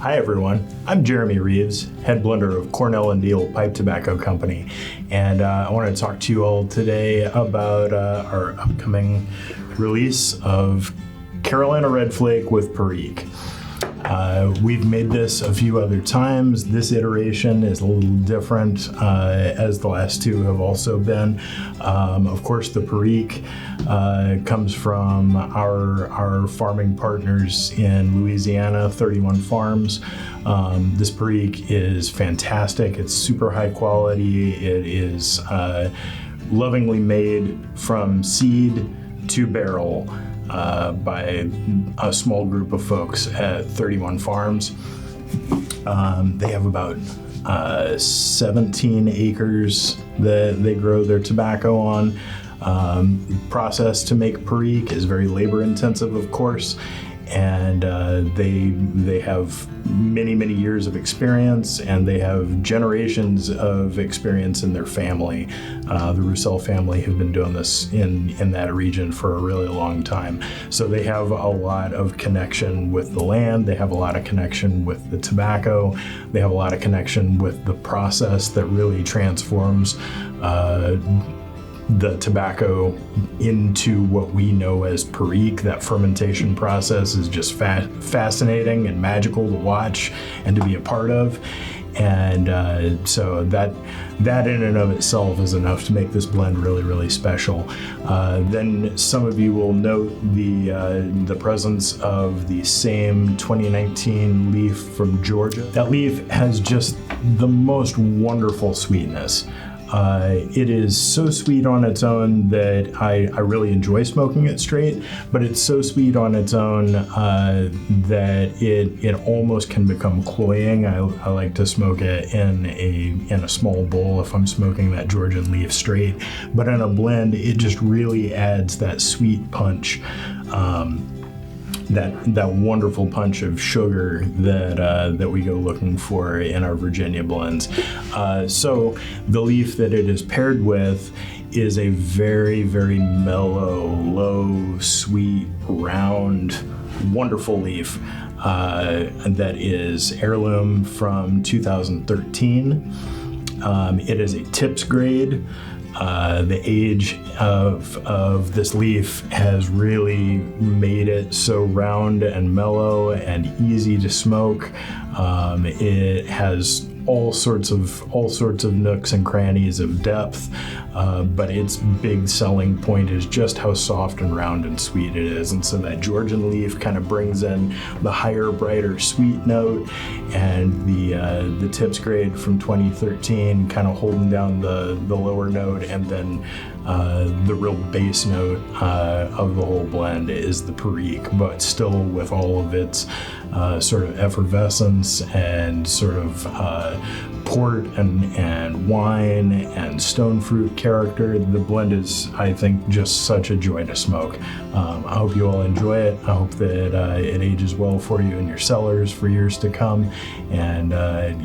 Hi everyone, I'm Jeremy Reeves, head blender of Cornell & Diehl Pipe Tobacco Company, and I want to talk to you all today about our upcoming release of Carolina Red Flake with Perique. We've made this a few other times. This iteration is a little different, as the last two have also been. Of course, the Perique comes from our farming partners in Louisiana, 31 Farms. This Perique is fantastic. It's super high quality. It is lovingly made from seed to barrel. By a small group of folks at 31 Farms. They have about 17 acres that they grow their tobacco on. Process to make Perique is very labor intensive, of course, and they have many years of experience, and they have generations of experience in their family. The Roussel family have been doing this in that region for a really long time. So they have a lot of connection with the land, they have a lot of connection with the tobacco, they have a lot of connection with the process that really transforms the tobacco into what we know as Perique. That fermentation process is just fascinating and magical to watch and to be a part of. And so that in and of itself is enough to make this blend really special. Then some of you will note the presence of the same 2019 leaf from Georgia. That leaf has just the most wonderful sweetness. It is so sweet on its own that I really enjoy smoking it straight, but it's so sweet on its own that it almost can become cloying. I like to smoke it in a small bowl if I'm smoking that Georgian leaf straight, but in a blend it just really adds that sweet punch. That wonderful punch of sugar that we go looking for in our Virginia blends. So the leaf that it is paired with is a very mellow, low, sweet, round, wonderful leaf that is heirloom from 2013. It is a tips grade. The age of this leaf has really made it so round and mellow and easy to smoke. It has all sorts of nooks and crannies of depth, but its big selling point is just how soft and round and sweet it is. And so that Georgian leaf kind of brings in the higher, brighter, sweet note, and the tips grade from 2013 kind of holding down the lower note, and then the real bass note of the whole blend is the Perique, but still with all of its sort of effervescence and sort of port and wine and stone fruit character. The blend is, I think, just such a joy to smoke. I hope you all enjoy it. I hope that it ages well for you in your cellars for years to come. And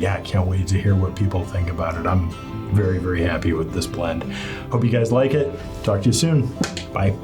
yeah, I can't wait to hear what people think about it. I'm very happy with this blend. Hope you guys like it. Talk to you soon. Bye.